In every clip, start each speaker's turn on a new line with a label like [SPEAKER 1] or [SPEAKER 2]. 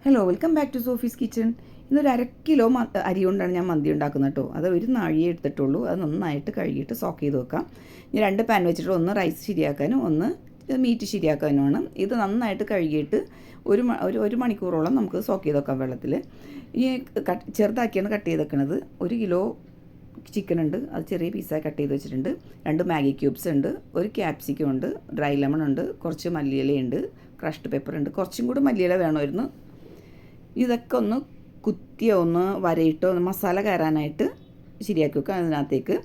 [SPEAKER 1] Hello, welcome back to Sophie's kitchen. ഇന്നൊരു 1/2 kilo അരി കൊണ്ടാണ് ഞാൻ മന്തി ഉണ്ടാക്കുന്നത് കേട്ടോ. അത് ഒരു നാഴിയെ എടുത്തിട്ടുള്ളൂ. അത് നന്നായിട്ട് കഴുകിയിട്ട് സോക്ക് ചെയ്ത് വെക്കാം. ഇനി 2 പാൻ വെച്ചിട്ട് ഒന്ന് റൈസ് ശരിയാക്കാനും ഒന്ന് മീറ്റ് ശരിയാക്കാനുമാണ്. ഇത് നന്നായിട്ട് കഴുകിയിട്ട് ഒരു മണിക്കൂറോളം നമുക്ക് സോക്ക് ചെയ്ത് വെക്കാം വെള്ളത്തിൽ. ഈ ചെറുതാക്കിയാണ് കട്ട് ചെയ്ത് വെക്കുന്നത്. 1 കിലോ ചിക്കൻ ഉണ്ട്, അത് ചെറിയ പീസായി കട്ട് ചെയ്ത് വെച്ചിട്ടുണ്ട്. 2 മാഗി ക്യൂബ്സ് ഉണ്ട്, ഒരു ക്യാപ്സിക്കം ഉണ്ട്, ഡ്രൈ ലെമൺ ഉണ്ട്, കുറച്ച് മല്ലിയിലയുണ്ട്, ക്രഷ്ഡ് പെപ്പർ ഉണ്ട്. കുറച്ചും കൂടി മല്ലിയില വേണമായിരുന്നു. ഇതൊക്കെ ഒന്ന് കുത്തിയോ ഒന്ന് വരയിട്ടോ മസാല കയറാനായിട്ട് ശരിയാക്കി വെക്കുക. അതിനകത്തേക്ക്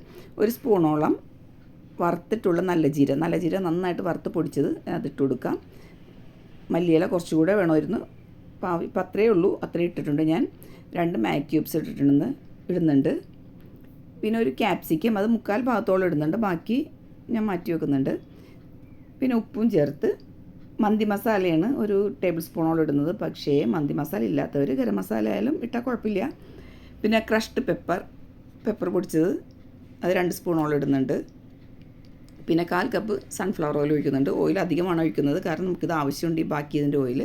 [SPEAKER 1] 1 സ്പൂണോളം വറുത്തിട്ടുള്ള നല്ല ജീരകം നന്നായിട്ട് വറുത്ത് പൊടിച്ചത് അതിട്ട് കൊടുക്കാം. മല്ലിയില കുറച്ചുകൂടെ വേണമായിരുന്നു. ഇപ്പം അത്രയേ ഉള്ളൂ, അത്രയും ഇട്ടിട്ടുണ്ട് ഞാൻ. 2 മാഗി ക്യൂബ്സ് ഇടുന്നുണ്ട്. പിന്നെ ഒരു ക്യാപ്സിക്കം, അത് 3/4 ഭാഗത്തോളം ഇടുന്നുണ്ട്, ബാക്കി ഞാൻ മാറ്റി വെക്കുന്നുണ്ട്. പിന്നെ ഉപ്പും ചേർത്ത് മന്തി മസാലയാണ് 1 ടേബിൾ സ്പൂണോളം ഇടുന്നത്. പക്ഷേ മന്തി മസാല ഇല്ലാത്തവർ ഗരം മസാല ആയാലും ഇട്ടാൽ കുഴപ്പമില്ല. പിന്നെ ക്രഷ്ഡ് പെപ്പർ പൊടിച്ചത് അത് 2 സ്പൂണോളം ഇടുന്നുണ്ട്. പിന്നെ 1/4 കപ്പ് സൺഫ്ലവർ ഓയിൽ ഒഴിക്കുന്നുണ്ട്. ഓയിൽ അധികമാണ് ഒഴിക്കുന്നത്, കാരണം നമുക്കിത് ആവശ്യമുണ്ട് ഈ ബാക്കി ഇതിൻ്റെ ഓയിൽ.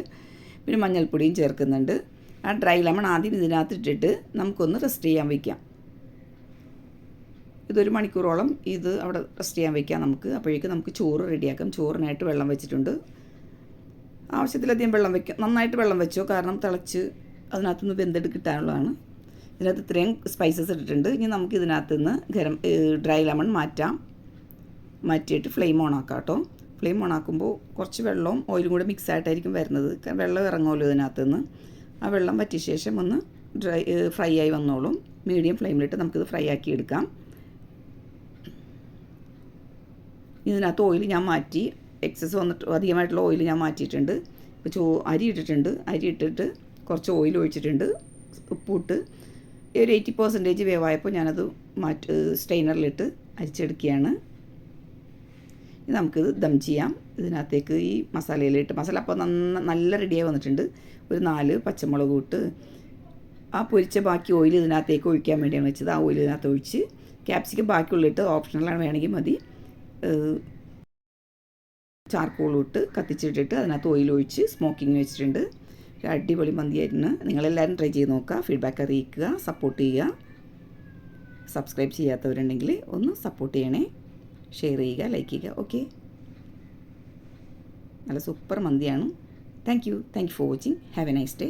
[SPEAKER 1] പിന്നെ മഞ്ഞൾപ്പൊടിയും ചേർക്കുന്നുണ്ട്. ആ ഡ്രൈ ലെമൺ ആദ്യം ഇതിനകത്ത് ഇട്ടിട്ട് നമുക്കൊന്ന് റെസ്റ്റ് ചെയ്യാൻ വയ്ക്കാം. ഇതൊരു മണിക്കൂറോളം ഇത് അവിടെ റെസ്റ്റ് ചെയ്യാൻ വയ്ക്കാം നമുക്ക്. അപ്പോഴേക്കും നമുക്ക് ചോറ് റെഡിയാക്കാം. ചോറിനായിട്ട് വെള്ളം വെച്ചിട്ടുണ്ട്. ആവശ്യത്തിലധികം വെള്ളം വയ്ക്കും. നന്നായിട്ട് വെള്ളം വെച്ചോ, കാരണം തിളച്ച് അതിനകത്തുനിന്ന് വെന്തെടുത്ത് കിട്ടാനുള്ളതാണ്. ഇതിനകത്ത് ഇത്രയും സ്പൈസസ് ഇട്ടിട്ടുണ്ട്. ഇനി നമുക്ക് ഇതിനകത്തുനിന്ന് ഡ്രൈ ലെമൺ മാറ്റിയിട്ട് ഫ്ലെയിം ഓൺ ആക്കാം കേട്ടോ. ഫ്ലെയിം ഓൺ ആക്കുമ്പോൾ കുറച്ച് വെള്ളവും ഓയിലും കൂടെ മിക്സ് ആയിട്ടായിരിക്കും വരുന്നത്. വെള്ളം ഇറങ്ങുമല്ലോ ഇതിനകത്തുനിന്ന്. ആ വെള്ളം വറ്റിയ ശേഷം ഒന്ന് ഫ്രൈ ആയി വന്നോളും. മീഡിയം ഫ്ലെയിമിലിട്ട് നമുക്കിത് ഫ്രൈ ആക്കി എടുക്കാം. ഇതിനകത്ത് ഓയിൽ ഞാൻ മാറ്റി, എക്സസ് വന്നിട്ട് അധികമായിട്ടുള്ള ഓയിൽ ഞാൻ മാറ്റിയിട്ടുണ്ട്. ഇപ്പോൾ അരി ഇട്ടിട്ടുണ്ട്. അരി ഇട്ടിട്ട് കുറച്ച് ഓയിൽ ഒഴിച്ചിട്ടുണ്ട്, ഉപ്പിട്ട് ഒരു 80% വേവായപ്പോൾ ഞാനത് സ്റ്റെയിനറിലിട്ട് അരിച്ചെടുക്കുകയാണ്. ഇത് നമുക്കിത് ദം ചെയ്യാം. ഇതിനകത്തേക്ക് ഈ മസാലയിലിട്ട് മസാല അപ്പോൾ നല്ല റെഡിയായി വന്നിട്ടുണ്ട്. ഒരു 4 പച്ചമുളക് ഇട്ട് ആ പൊരിച്ച ബാക്കി ഓയിൽ ഇതിനകത്തേക്ക് ഒഴിക്കാൻ വേണ്ടിയാണ് വെച്ചത്. ആ ഓയിൽ ഇതിനകത്ത് ഒഴിച്ച് ക്യാപ്സിക്കം ബാക്കിയുള്ളിട്ട് ഓപ്ഷണലാണ്, വേണമെങ്കിൽ മതി. ചാർക്കോളും ഇട്ട് കത്തിച്ചിട്ടിട്ട് അതിനകത്ത് ഓയിൽ ഒഴിച്ച് സ്മോക്കിങ്ങിന് വെച്ചിട്ടുണ്ട്. അടിപൊളി മന്തിയായിരുന്നു. നിങ്ങളെല്ലാവരും ട്രൈ ചെയ്ത് നോക്കുക, ഫീഡ്ബാക്ക് അറിയിക്കുക, സപ്പോർട്ട് ചെയ്യുക. സബ്സ്ക്രൈബ് ചെയ്യാത്തവരുണ്ടെങ്കിൽ ഒന്ന് സപ്പോർട്ട് ചെയ്യണേ, ഷെയർ ചെയ്യുക, ലൈക്ക് ചെയ്യുക. ഓക്കെ, നല്ല സൂപ്പർ മന്തിയാണ്. Thank you for watching. Have a nice day.